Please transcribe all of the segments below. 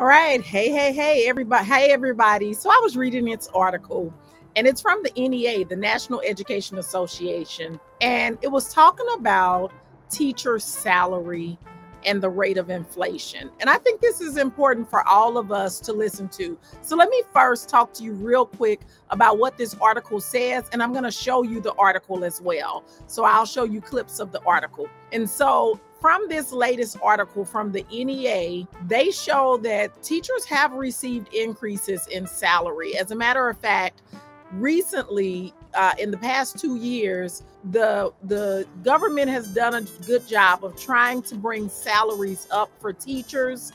All right. Hey, everybody. Hey, everybody. So I was reading this article, and it's from the NEA, the National Education Association, and it was talking about teacher salary and the rate of inflation. And I think this is important for all of us to listen to. So let me first talk to you real quick about what this article says, and I'm going to show you the article as well. So I'll show you clips of the article. And so from this latest article from the NEA, they show that teachers have received increases in salary. As a matter of fact, recently, in the past 2 years, the government has done a good job of trying to bring salaries up for teachers,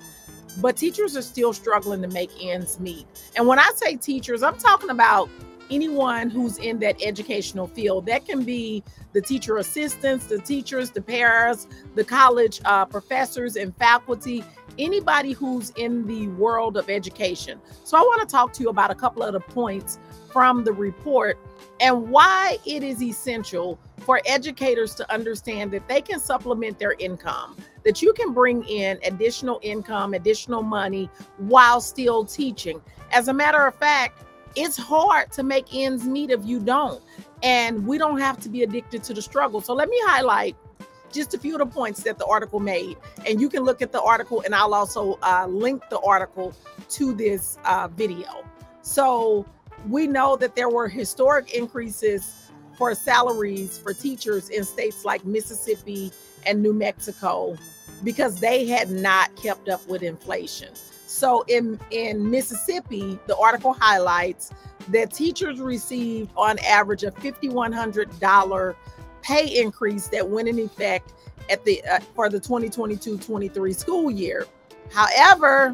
but teachers are still struggling to make ends meet. And when I say teachers, I'm talking about anyone who's in that educational field. That can be the teacher assistants, the teachers, the paras, the college professors and faculty, anybody who's in the world of education. So I want to talk to you about a couple of the points from the report and why it is essential for educators to understand that they can supplement their income, that you can bring in additional income, additional money while still teaching. As a matter of fact, it's hard to make ends meet if you don't, and we don't have to be addicted to the struggle. So let me highlight just a few of the points that the article made, and you can look at the article, and I'll also link the article to this video. So we know that there were historic increases for salaries for teachers in states like Mississippi and New Mexico because they had not kept up with inflation. So in Mississippi, the article highlights that teachers received on average a $5,100 pay increase that went in effect at for the 2022-23 school year. However,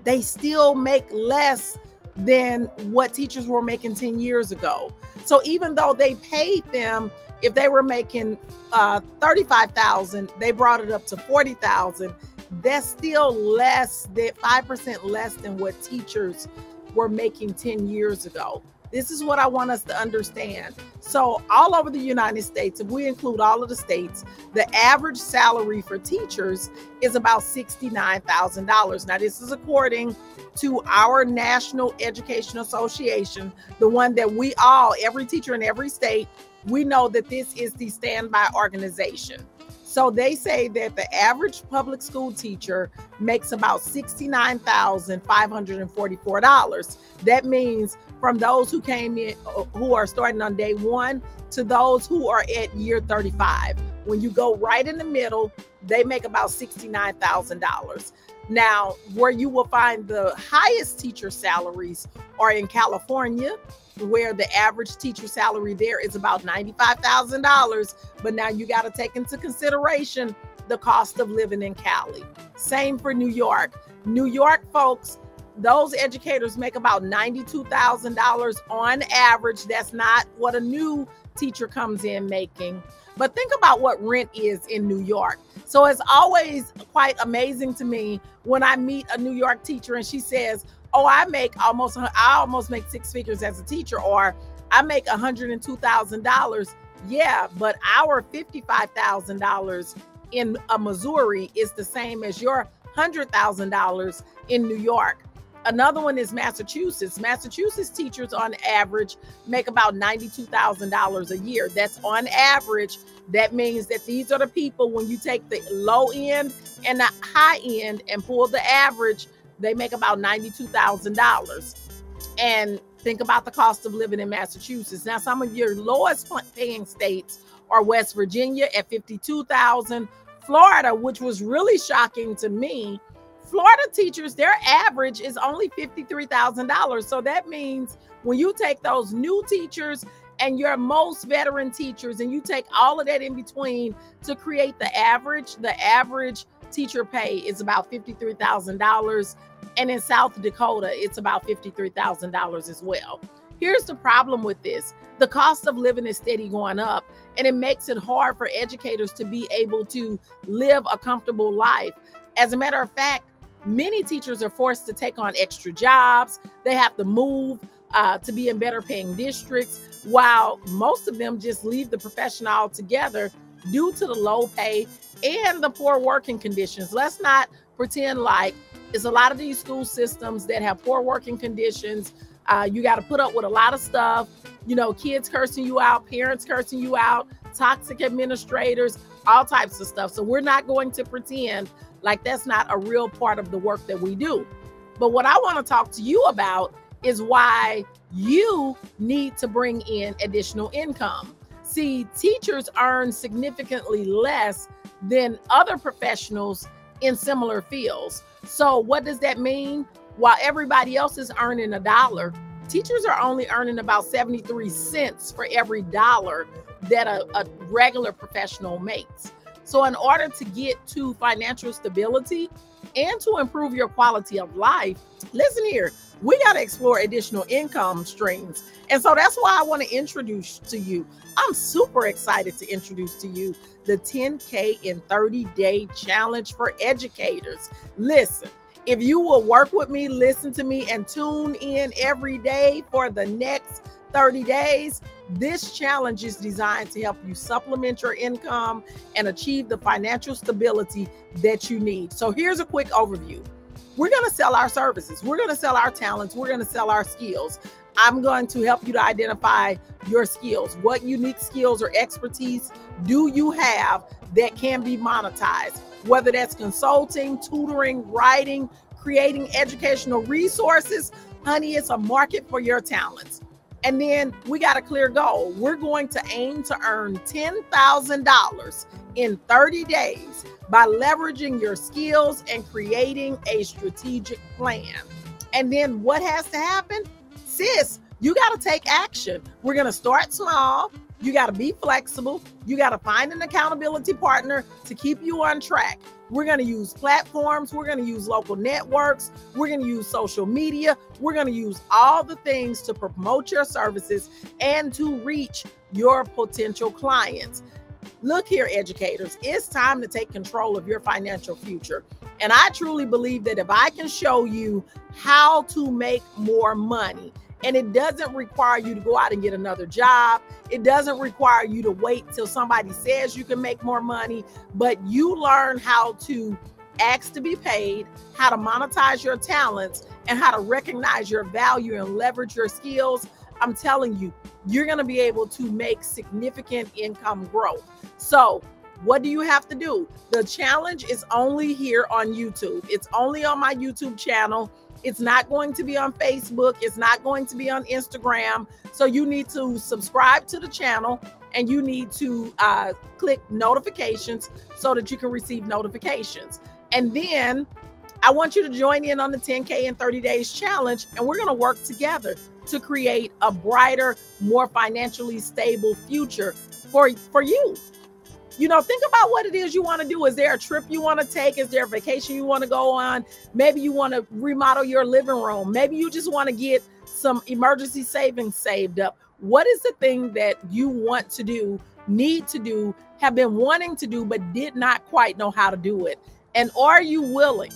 they still make less than what teachers were making 10 years ago. So even though they paid them, if they were making $35,000, they brought it up to $40,000. That's still less than 5% less than what teachers were making 10 years ago. This is what I want us to understand. So all over the United States, if we include all of the states, the average salary for teachers is about $69,000. Now, this is according to our National Education Association, the one that we all, every teacher in every state, we know that this is the standby organization. So they say that the average public school teacher makes about $69,544. That means from those who came in, who are starting on day one, to those who are at year 35. When you go right in the middle, they make about $69,000. Now, where you will find the highest teacher salaries are in California, where the average teacher salary there is about $95,000. But now you got to take into consideration the cost of living in Cali. Same for New York. New York folks, those educators make about $92,000 on average. That's not what a new teacher comes in making. But think about what rent is in New York. So it's always quite amazing to me when I meet a New York teacher and she says, oh, I almost make six figures as a teacher, or I make $102,000. Yeah, but our $55,000 in Missouri is the same as your $100,000 in New York. Another one is Massachusetts. Massachusetts teachers on average make about $92,000 a year. That's on average. That means that these are the people, when you take the low end and the high end and pull the average, they make about $92,000. And think about the cost of living in Massachusetts. Now, some of your lowest paying states are West Virginia at $52,000, Florida, which was really shocking to me. Florida teachers, their average is only $53,000. So that means when you take those new teachers and your most veteran teachers and you take all of that in between to create the average teacher pay is about $53,000. And in South Dakota, it's about $53,000 as well. Here's the problem with this. The cost of living is steady going up, and it makes it hard for educators to be able to live a comfortable life. As a matter of fact, many teachers are forced to take on extra jobs. They have to move to be in better paying districts, while most of them just leave the profession altogether due to the low pay and the poor working conditions. Let's not pretend like It's a lot of these school systems that have poor working conditions. You got to put up with a lot of stuff, kids cursing you out, parents cursing you out, toxic administrators, all types of stuff. So we're not going to pretend like that's not a real part of the work that we do. But what I want to talk to you about is why you need to bring in additional income. See, teachers earn significantly less than other professionals in similar fields. So what does that mean? While everybody else is earning $1, teachers are only earning about 73 cents for every dollar that a regular professional makes. So in order to get to financial stability and to improve your quality of life, listen here, we got to explore additional income streams. And so that's why I want to introduce to you, I'm super excited to introduce to you the 10K in 30-day challenge for educators. Listen, if you will work with me, listen to me, and tune in every day for the next 30 days, this challenge is designed to help you supplement your income and achieve the financial stability that you need. So here's a quick overview. We're going to sell our services. We're going to sell our talents. We're going to sell our skills. I'm going to help you to identify your skills. What unique skills or expertise do you have that can be monetized? Whether that's consulting, tutoring, writing, creating educational resources, honey, it's a market for your talents. And then we got a clear goal. We're going to aim to earn $10,000 in 30 days by leveraging your skills and creating a strategic plan. And then what has to happen? Sis, you got to take action. We're going to start small. You got to be flexible. You got to find an accountability partner to keep you on track. We're going to use platforms. We're going to use local networks. We're going to use social media. We're going to use all the things to promote your services and to reach your potential clients. Look here, educators, it's time to take control of your financial future. And I truly believe that if I can show you how to make more money, and it doesn't require you to go out and get another job. It doesn't require you to wait till somebody says you can make more money, but you learn how to ask to be paid, how to monetize your talents, and how to recognize your value and leverage your skills. I'm telling you, you're going to be able to make significant income growth. So what do you have to do? The challenge is only here on YouTube. It's only on my YouTube channel. It's not going to be on Facebook. It's not going to be on Instagram. So you need to subscribe to the channel and you need to click notifications so that you can receive notifications. And then I want you to join in on the 10K in 30 days challenge. And we're going to work together to create a brighter, more financially stable future for you. Think about what it is you want to do. Is there a trip you want to take? Is there a vacation you want to go on? Maybe you want to remodel your living room. Maybe you just want to get some emergency savings saved up. What is the thing that you want to do, need to do, have been wanting to do, but did not quite know how to do it? And are you willing?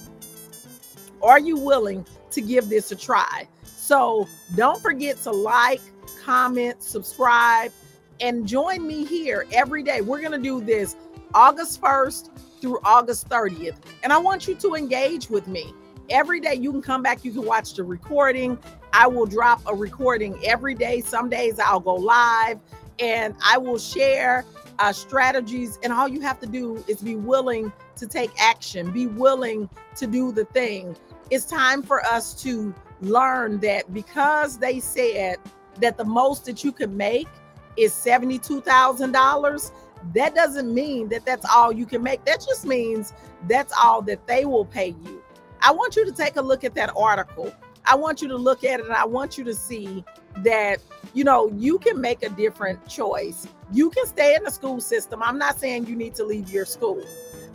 Are you willing to give this a try? So don't forget to like, comment, subscribe, and join me here every day. We're going to do this August 1st through August 30th. And I want you to engage with me. Every day you can come back, you can watch the recording. I will drop a recording every day. Some days I'll go live and I will share strategies. And all you have to do is be willing to take action, be willing to do the thing. It's time for us to learn that because they said that the most that you can make is $72,000, that doesn't mean that that's all you can make. That just means that's all that they will pay you. I want you to take a look at that article. I want you to look at it and I want you to see that, you can make a different choice. You can stay in the school system. I'm not saying you need to leave your school.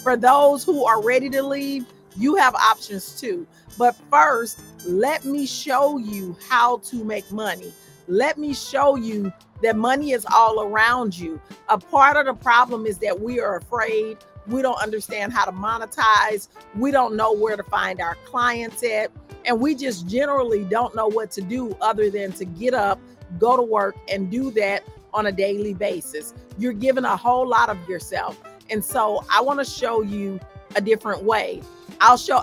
For those who are ready to leave, you have options too. But first, let me show you how to make money. Let me show you that money is all around you. A part of the problem is that we are afraid. We don't understand how to monetize. We don't know where to find our clients at. And we just generally don't know what to do other than to get up, go to work, and do that on a daily basis. You're giving a whole lot of yourself. And so I want to show you a different way.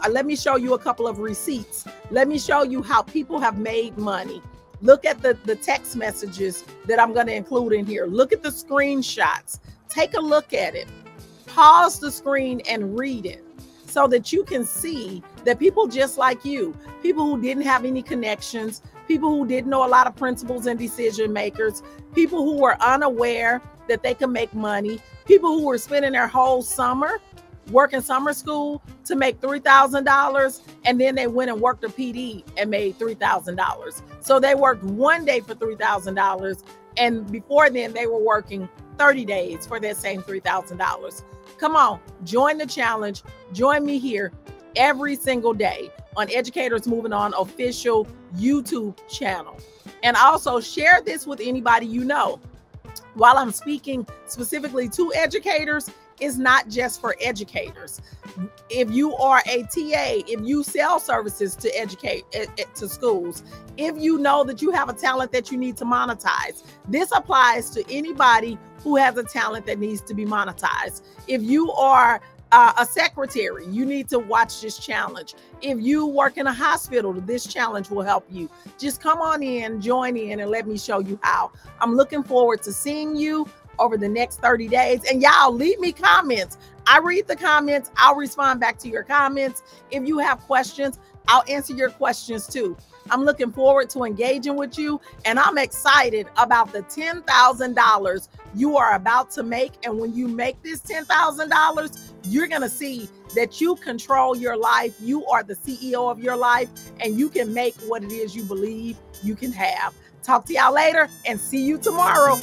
Let me show you a couple of receipts. Let me show you how people have made money. Look at the text messages that I'm going to include in here. Look at the screenshots. Take a look at it. Pause the screen and read it so that you can see that people just like you, people who didn't have any connections, people who didn't know a lot of principals and decision makers, people who were unaware that they could make money, people who were spending their whole summer working summer school to make $3,000, and then they went and worked a PD and made $3,000. So they worked one day for $3,000, and before then they were working 30 days for that same $3,000. Come on, join the challenge. Join me here every single day on Educators Moving On official YouTube channel. And also share this with anybody you know. While I'm speaking specifically to educators, it's not just for educators. If you are a TA, if you sell services to educate to schools, if you know that you have a talent that you need to monetize, this applies to anybody who has a talent that needs to be monetized. If you are a secretary, you need to watch this challenge. If you work in a hospital, this challenge will help you. Just come on in, join in, and let me show you how. I'm looking forward to seeing you over the next 30 days. And y'all, leave me comments. I read the comments. I'll respond back to your comments. If you have questions, I'll answer your questions too. I'm looking forward to engaging with you, and I'm excited about the $10,000 you are about to make. And when you make this $10,000, you're going to see that you control your life. You are the CEO of your life, and you can make what it is you believe you can have. Talk to y'all later, and see you tomorrow.